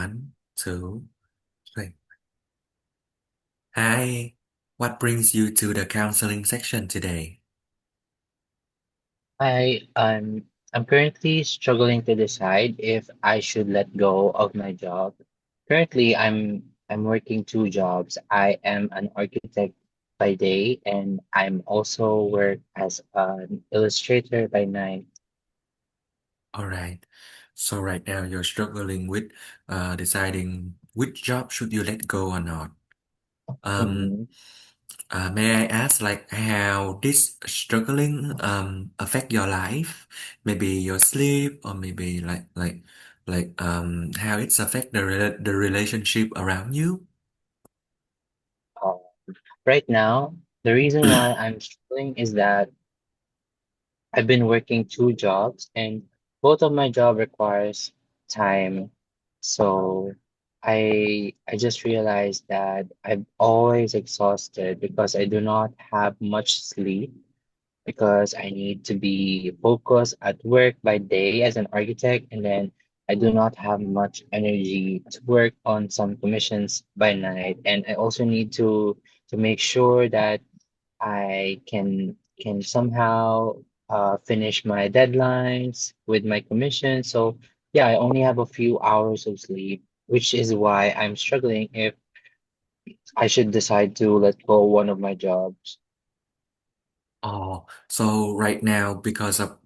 One, two, three. Hi, what brings you to the counseling section today? Hi, I'm currently struggling to decide if I should let go of my job. Currently, I'm working two jobs. I am an architect by day, and I'm also work as an illustrator by night. All right. So right now you're struggling with deciding which job should you let go or not. Um, Mm-hmm. may I ask like how this struggling affect your life? Maybe your sleep or maybe how it's affect the relationship around you? Uh, right now, the reason why I'm struggling is that I've been working two jobs and both of my job requires time. So I just realized that I'm always exhausted because I do not have much sleep because I need to be focused at work by day as an architect, and then I do not have much energy to work on some commissions by night. And I also need to make sure that I can somehow finish my deadlines with my commission. So yeah, I only have a few hours of sleep, which is why I'm struggling if I should decide to let go one of my jobs. Oh, so right now, because of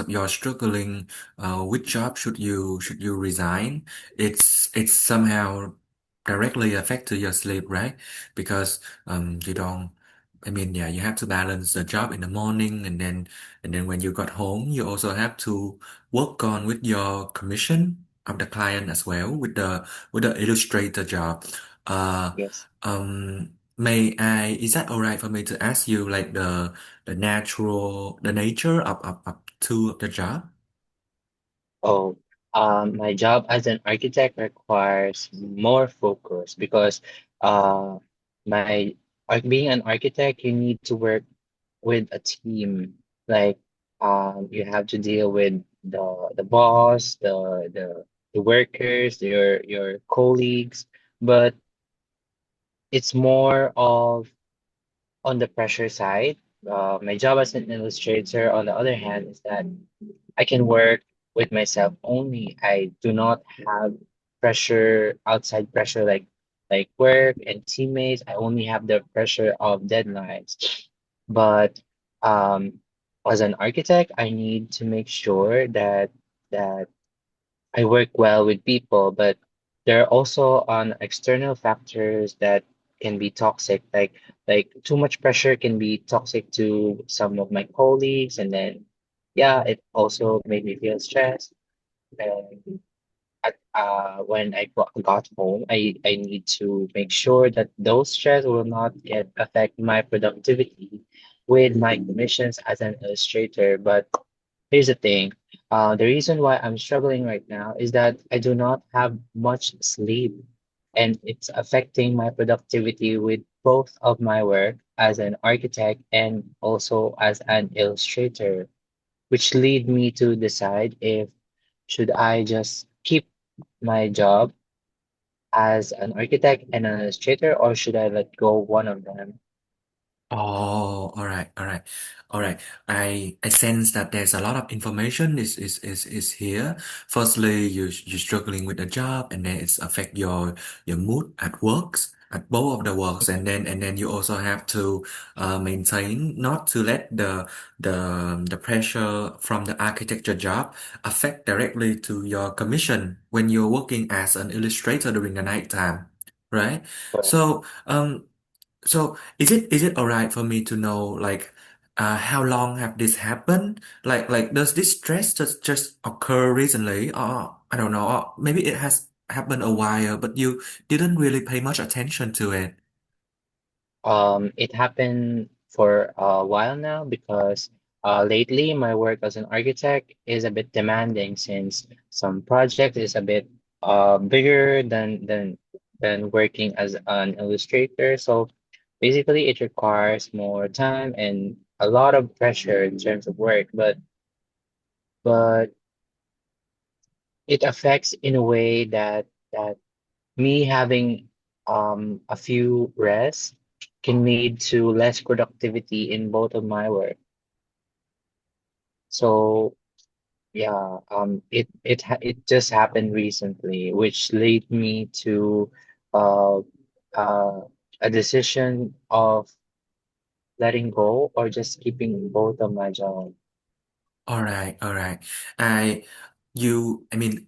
your struggling, which job should you resign? It's somehow directly affect to your sleep, right? Because you don't. I mean, yeah, you have to balance the job in the morning, and then when you got home, you also have to work on with your commission of the client as well with the illustrator job. Uh, Yes. may I? Is that all right for me to ask you like the nature of two of the job? Oh, my job as an architect requires more focus because uh, my being an architect, you need to work with a team. Like you have to deal with the boss, the workers, your colleagues, but it's more of on the pressure side. My job as an illustrator, on the other hand, is that I can work with myself only. I do not have pressure, outside pressure like work and teammates. I only have the pressure of deadlines. But um, as an architect, I need to make sure that I work well with people, but there are also on external factors that can be toxic. Like too much pressure can be toxic to some of my colleagues, and then yeah, it also made me feel stressed. And when got home, I need to make sure that those stress will not get affect my productivity with my commissions as an illustrator. But here's the thing. The reason why I'm struggling right now is that I do not have much sleep, and it's affecting my productivity with both of my work as an architect and also as an illustrator, which lead me to decide if should I just keep my job as an architect and an illustrator, or should I let go one of them? Oh, all right, all right, all right. I sense that there's a lot of information is here. Firstly, you're struggling with the job, and then it's affect your mood at works at both of the works, and then you also have to maintain not to let the pressure from the architecture job affect directly to your commission when you're working as an illustrator during the night time, right? Correct. So so is it all right for me to know like how long have this happened? Like does this stress just occur recently or I don't know, or maybe it has happened a while but you didn't really pay much attention to it. It happened for a while now because lately my work as an architect is a bit demanding since some project is a bit bigger than working as an illustrator. So basically, it requires more time and a lot of pressure in terms of work, but it affects in a way that me having a few rests can lead to less productivity in both of my work. So yeah, it just happened recently, which led me to uh, uh, a decision of letting go or just keeping both of my job. All right, all right. I, I mean,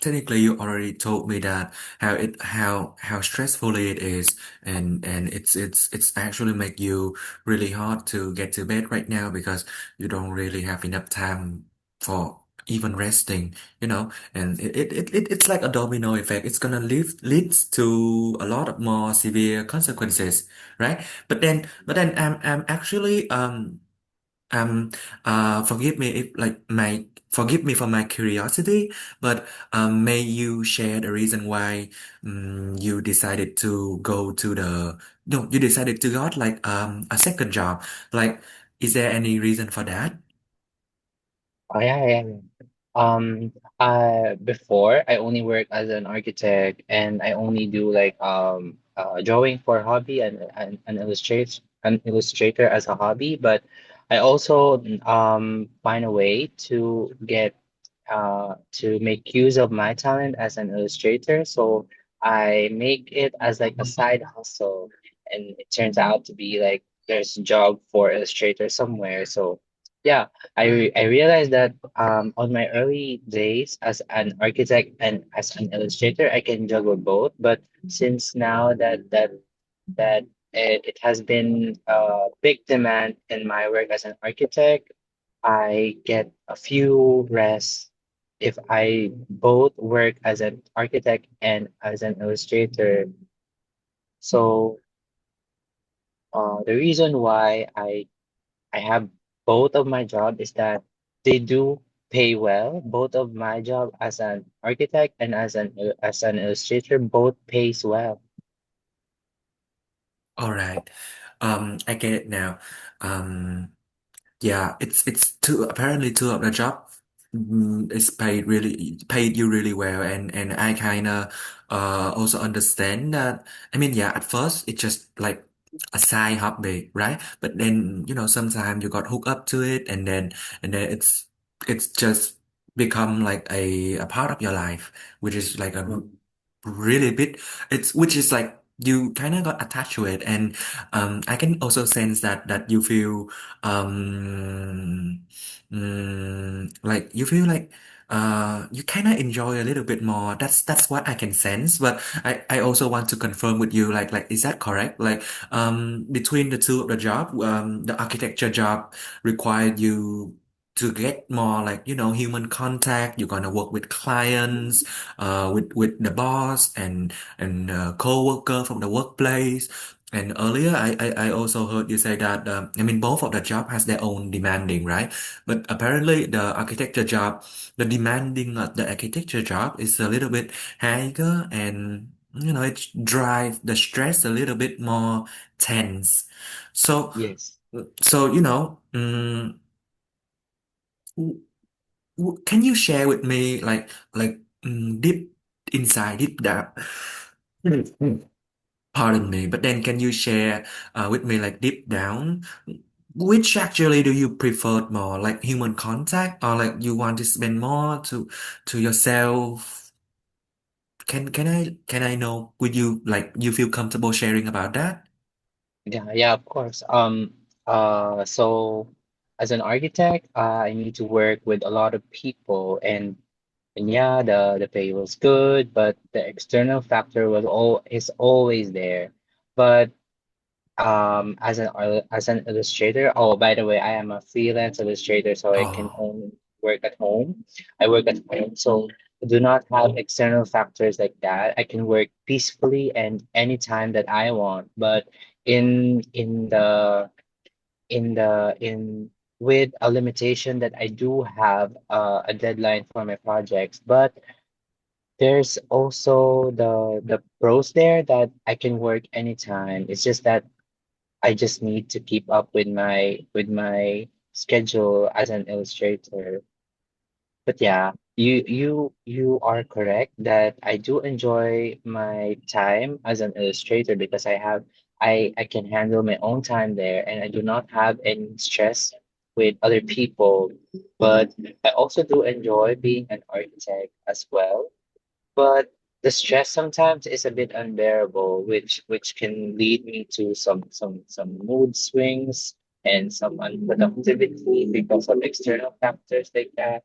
technically, you already told me that how stressfully it is, and it's actually make you really hard to get to bed right now because you don't really have enough time for even resting, and it's like a domino effect. It's gonna leads to a lot of more severe consequences, right? But then I'm actually um, forgive me for my curiosity, but may you share the reason why you decided to go to the no, you decided to got like a second job. Like, is there any reason for that? Oh yeah, yeah, yeah. Before I only work as an architect and I only do like drawing for hobby and an illustrator as a hobby, but I also find a way to get to make use of my talent as an illustrator. So I make it as like a side hustle, and it turns out to be like there's a job for illustrator somewhere. So yeah, I realized that on my early days as an architect and as an illustrator, I can juggle both. But since now that it has been a big demand in my work as an architect, I get a few rests if I both work as an architect and as an illustrator. So the reason why I have both of my job is that they do pay well. Both of my job as an architect and as an illustrator both pays well. All right, I get it now. Um, Yeah, it's two apparently two of the job is paid you really well, and I kind of also understand that. I mean, yeah, at first it's just like a side hobby, right? But then sometimes you got hooked up to it, and then it's just become like a part of your life, which is like a really bit. It's which is like you kind of got attached to it, and I can also sense that you feel um like you feel like you kind of enjoy a little bit more. That's what I can sense, but I also want to confirm with you, like is that correct? Like between the two of the job, the architecture job required you to get more like human contact. You're gonna work with clients, with the boss and co-worker from the workplace. And earlier, I also heard you say that I mean both of the job has their own demanding, right? But apparently the demanding of the architecture job is a little bit higher, and it drive the stress a little bit more tense. So Yes. so can you share with me like deep inside deep down? Pardon me, but then can you share with me like deep down, which actually do you prefer more, like human contact or like you want to spend more to yourself? Can I know? Would you like you feel comfortable sharing about that? Yeah, yeah, of course. So as an architect, I need to work with a lot of people, and yeah, the pay was good, but the external factor was all is always there. But as an illustrator, oh, by the way, I am a freelance illustrator, so I can Oh, only work at home. I work at home, so I do not have external factors like that. I can work peacefully and anytime that I want. But in the in with a limitation that I do have a deadline for my projects, but there's also the pros there that I can work anytime. It's just that I just need to keep up with my schedule as an illustrator. But yeah. You are correct that I do enjoy my time as an illustrator because I can handle my own time there and I do not have any stress with other people. But I also do enjoy being an architect as well. But the stress sometimes is a bit unbearable, which can lead me to some mood swings and some unproductivity because of external factors like that.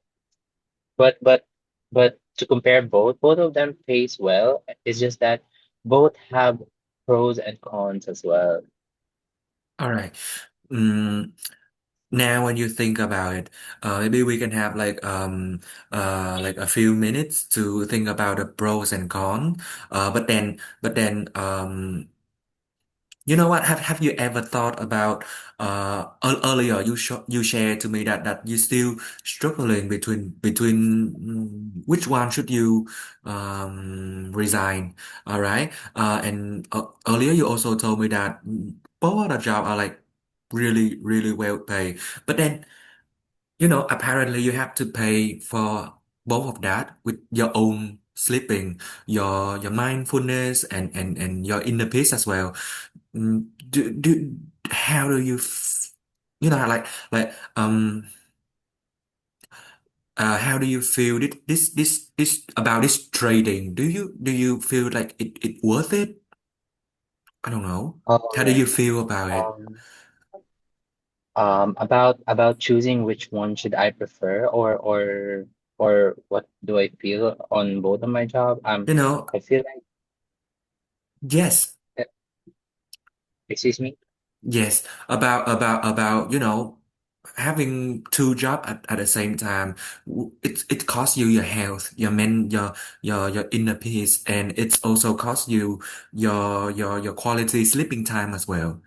But but but to compare both of them pays well. It's just that both have pros and cons as well. All right. Mm, Now when you think about it, maybe we can have like a few minutes to think about the pros and cons. But then you know what? Have you ever thought about earlier you shared to me that you still struggling between which one should you resign, all right? And earlier you also told me that both of the job are like really well paid, but then apparently you have to pay for both of that with your own sleeping, your mindfulness and your inner peace as well. How do you how do you feel this about this trading? Do you feel like it worth it? I don't know. All How do you right. feel about it? Um, about choosing which one should I prefer or what do I feel on both of my job? You know, I feel like yes. excuse me. Yes, about having two jobs at the same time. It costs you your health, your inner peace, and it's also costs you your quality sleeping time as well.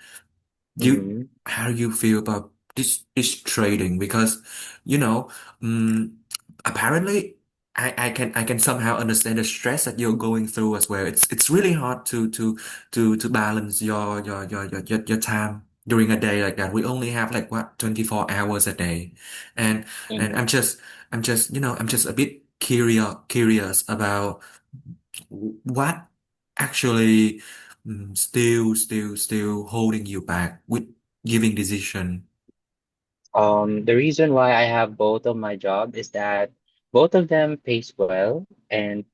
You Mm-hmm. How do you feel about this trading? Because you know, um, apparently I can somehow understand the stress that you're going through as well. It's really hard to balance your time during a day like that. We only have like what 24 hours a day, and and Mm-hmm. I'm just a bit curious about what actually still holding you back with giving decision. The reason why I have both of my job is that both of them pays well, and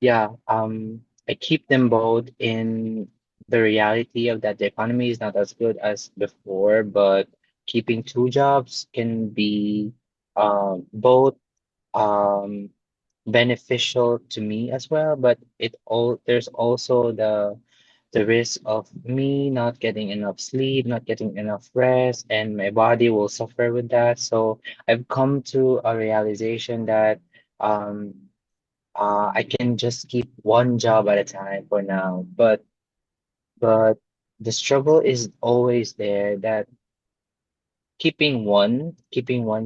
yeah, I keep them both in the reality of that the economy is not as good as before, but keeping two jobs can be both um beneficial to me as well, but there's also the risk of me not getting enough sleep, not getting enough rest, and my body will suffer with that. So I've come to a realization that um, I can just keep one job at a time for now. But the struggle is always there that keeping one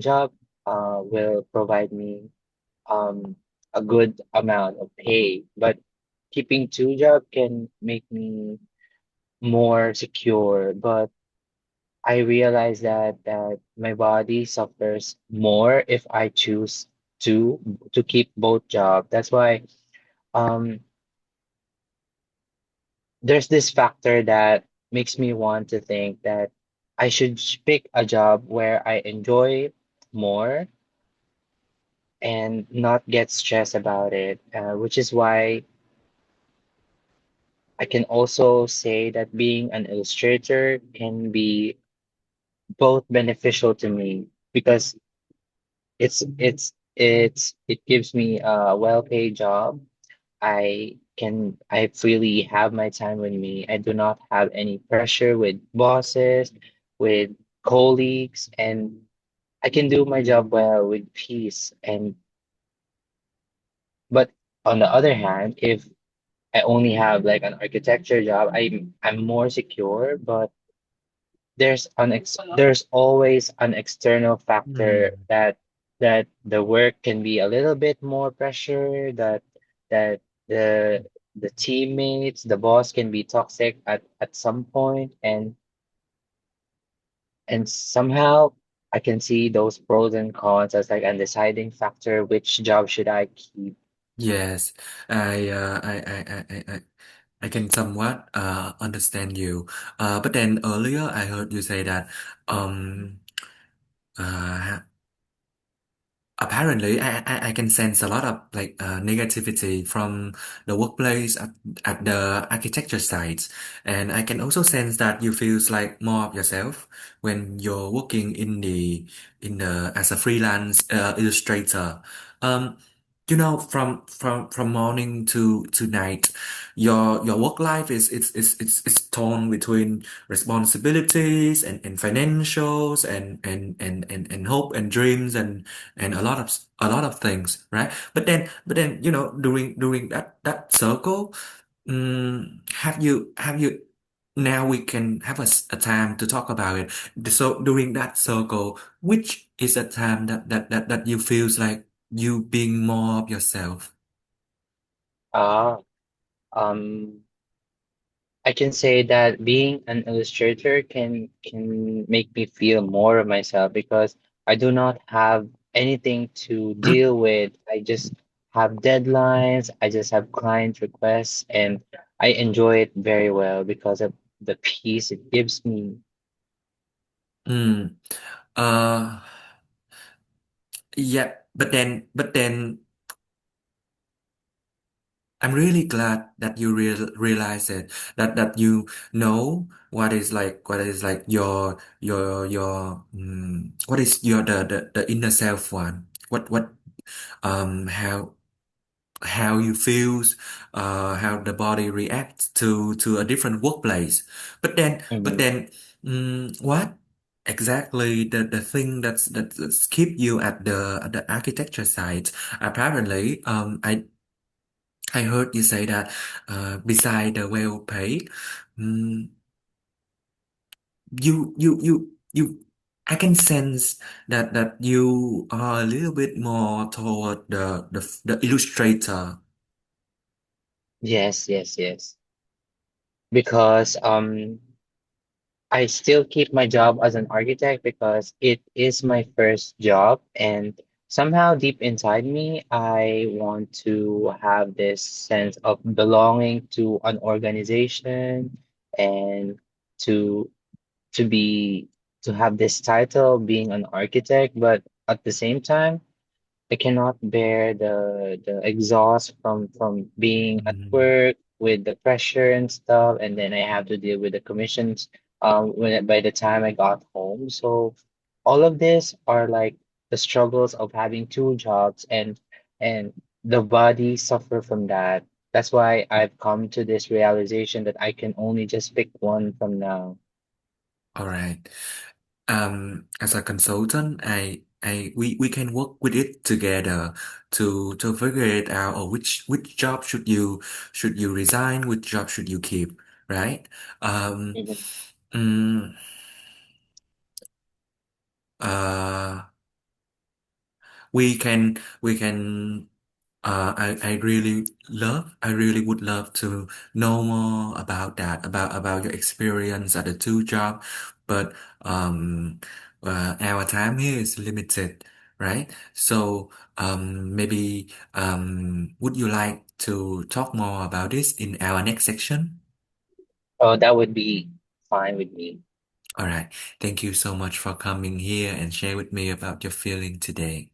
job will provide me um, a good amount of pay, but keeping two job can make me more secure, but I realize that my body suffers more if I choose to to keep both job. That's why um there's this factor that makes me want to think that I should pick a job where I enjoy more and not get stressed about it, which is why I can also say that being an illustrator can be both beneficial to me because it gives me a well-paid job. I freely have my time with me. I do not have any pressure with bosses, with colleagues, and I can do my job well with peace. But on the other hand, if I only have like an architecture job, I'm more secure, but there's always an external factor Hmm. that the work can be a little bit more pressure, that the teammates, the boss can be toxic at some point, and somehow. I can see those pros and cons as like a deciding factor which job should I keep. Yes, I can somewhat understand you. But then earlier I heard you say that um uh apparently I can sense a lot of like negativity from the workplace at the architecture sites, and I can also sense that you feels like more of yourself when you're working in the as a freelance illustrator. um from morning to night, your work life is torn between responsibilities and financials and hope and dreams and a lot of things, right? But then during that circle, have you now we can have a time to talk about it. So during that circle, which is a time that you feels like you being more of yourself? Ah, um, I can say that being an illustrator can make me feel more of myself because I do not have anything to deal with. I just have deadlines, I just have client requests, and I enjoy it very well because of the peace it gives me. Mm. Uh, yeah, but then I'm really glad that you realize it, that you know what is like your what is your the inner self one, what how you feels, how the body reacts to a different workplace. But Mhm. then what exactly the thing that's keep you at the architecture site? Apparently I heard you say that beside the well paid, mm, you I can sense that you are a little bit more toward the illustrator. Yes, yes, yes. Because I still keep my job as an architect because it is my first job, and somehow deep inside me, I want to have this sense of belonging to an organization and to to be to have this title being an architect, but at the same time, I cannot bear the exhaust from being at Mm, work with the pressure and stuff, and then I have to deal with the commissions by the time I got home. So all of this are like the struggles of having two jobs, and the body suffer from that. That's why I've come to this realization that I can only just pick one from now. all right. As a consultant, we can work with it together to figure it out, or which job should you resign, which job should you keep, right? Um, Mhm. mm, uh, we can I really would love to know more about that, about your experience at the two job, but um our time here is limited, right? So maybe would you like to talk more about this in our next section? Oh, that would be fine with me. All right. Thank you so much for coming here and share with me about your feeling today.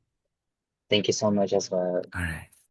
Thank you so much as well. All right.